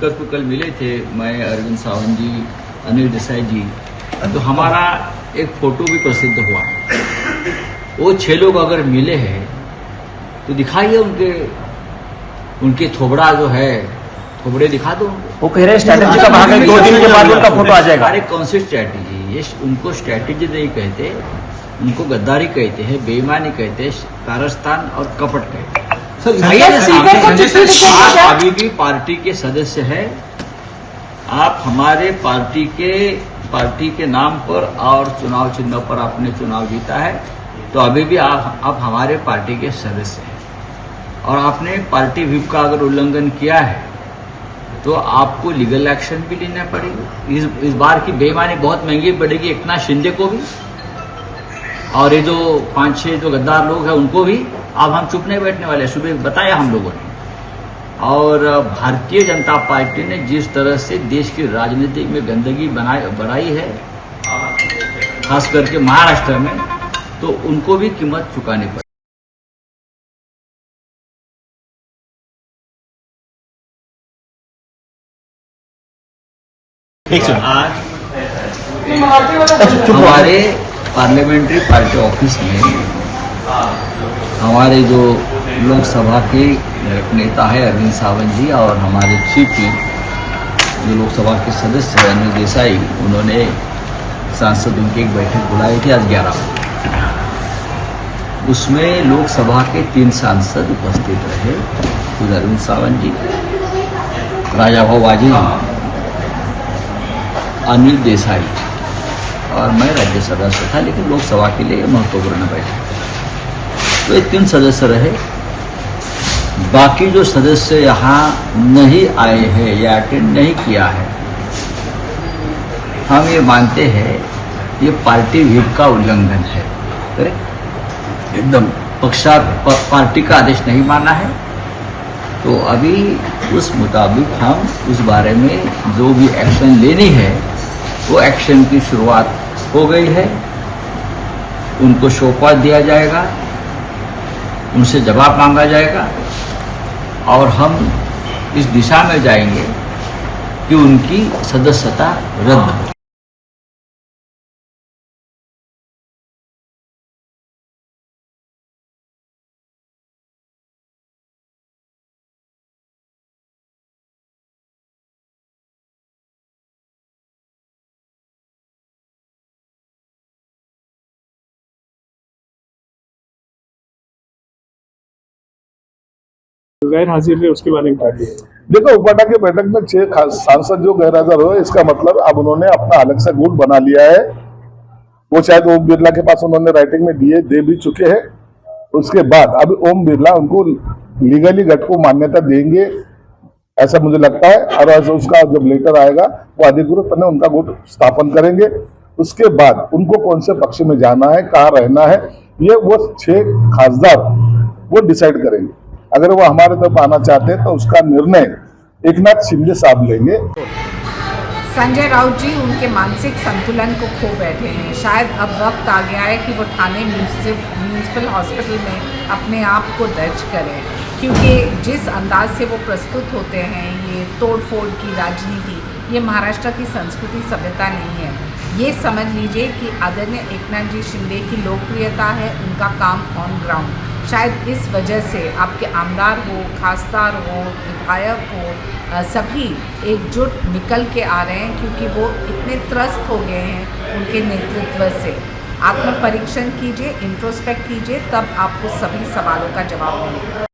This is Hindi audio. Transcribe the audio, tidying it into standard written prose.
कल मिले थे मैं, अरविंद सावंत जी, अनिल देसाई जी, तो हमारा एक फोटो भी प्रसिद्ध हुआ है। वो 6 लोग अगर मिले हैं तो दिखाइए उनके थोबड़ा जो है, थोबड़े दिखा दो। वो कह रहे हैं स्ट्रैटेजी का भाग है, 2 दिन के बाद उनका फोटो आ जाएगा। अरे कौन सी स्ट्रैटेजी? ये उनको स्ट्रैटेजी नहीं कहते, उनको गद्दारी कहते हैं, बेईमानी कहते हैं, कारस्तान और कपट कहते हैं। आप अभी भी पार्टी के सदस्य हैं, आप हमारे पार्टी के नाम पर और चुनाव चिन्ह पर आपने चुनाव जीता है, तो अभी भी आप हमारे पार्टी के सदस्य हैं और आपने पार्टी व्हिप का अगर उल्लंघन किया है तो आपको लीगल एक्शन भी लेना पड़ेगी। इस बार की बेईमानी बहुत महंगी पड़ेगी एकनाथ शिंदे को भी और ये जो 5-6 जो गद्दार लोग हैं उनको भी। अब हम चुप नहीं बैठने वाले, सुबह बताया हम लोगों ने। और भारतीय जनता पार्टी ने जिस तरह से देश की राजनीति में गंदगी बढ़ाई है, खास करके महाराष्ट्र में, तो उनको भी कीमत चुकानी पड़ेगी। आज हमारे पार्लियामेंट्री पार्टी ऑफिस में हमारे जो लोकसभा के नेता है अरविंद सावंत जी और हमारे चीफ जो लोकसभा के सदस्य हैं अनिल देसाई, उन्होंने सांसद उनकी एक बैठक बुलाई थी आज 11 बजे। उसमें लोकसभा के 3 सांसद उपस्थित रहे, खुद अरविंद सावंत जी, राजाभाऊ वाजी, अनिल देसाई और मैं राज्य सदस्य था, लेकिन लोकसभा के लिए महत्वपूर्ण बैठक। तो ये 3 सदस्य रहे। बाकी जो सदस्य यहाँ नहीं आए हैं या अटेंड नहीं किया है, हम ये मानते हैं ये पार्टी व्हिप का उल्लंघन है। करेक्ट, एकदम पार्टी का आदेश नहीं माना है। तो अभी उस मुताबिक हम उस बारे में जो भी एक्शन लेनी है वो एक्शन की शुरुआत हो गई है। उनको सौंपा दिया जाएगा, उनसे जवाब मांगा जाएगा और हम इस दिशा में जाएंगे कि उनकी सदस्यता रद्द हो। गैर हाजिर है, उसके बारे में क्या किया? देखो, उपपाठा की बैठक में 6 सांसद जो गैर हाजिर हुए, इसका मतलब अब उन्होंने अपना अलग से गुट बना लिया है। वो शायद ओम बिरला के पास उन्होंने राइटिंग में दे भी चुके हैं। उसके बाद अब ओम बिरला उनको लीगली गट को मान्यता देंगे, ऐसा मुझे लगता है। और उसका जब लेटर आएगा वो अधिकृत उनका गुट स्थापन करेंगे। उसके बाद उनको कौन से पक्ष में जाना है, कहाँ रहना है, ये वो 6 खासदार वो डिसाइड करेंगे। अगर वो हमारे तरफ आना चाहते हैं तो उसका निर्णय एकनाथ शिंदे साहब लेंगे। संजय राउत जी उनके मानसिक संतुलन को खो बैठे हैं। शायद अब वक्त आ गया है कि वो ठाणे म्यूनिसिपल हॉस्पिटल में अपने आप को दर्ज करें, क्योंकि जिस अंदाज से वो प्रस्तुत होते हैं, ये तोड़-फोड़ की राजनीति, ये महाराष्ट्र की संस्कृति सभ्यता नहीं है। ये समझ लीजिए कि आदरणीय एकनाथ जी शिंदे की लोकप्रियता है, उनका काम ऑन ग्राउंड। शायद इस वजह से आपके आमदार हो, खासदार हो, विधायक हो, सभी एकजुट निकल के आ रहे हैं, क्योंकि वो इतने त्रस्त हो गए हैं उनके नेतृत्व से। आत्म परीक्षण कीजिए, इंट्रोस्पेक्ट कीजिए, तब आपको सभी सवालों का जवाब मिलेगा।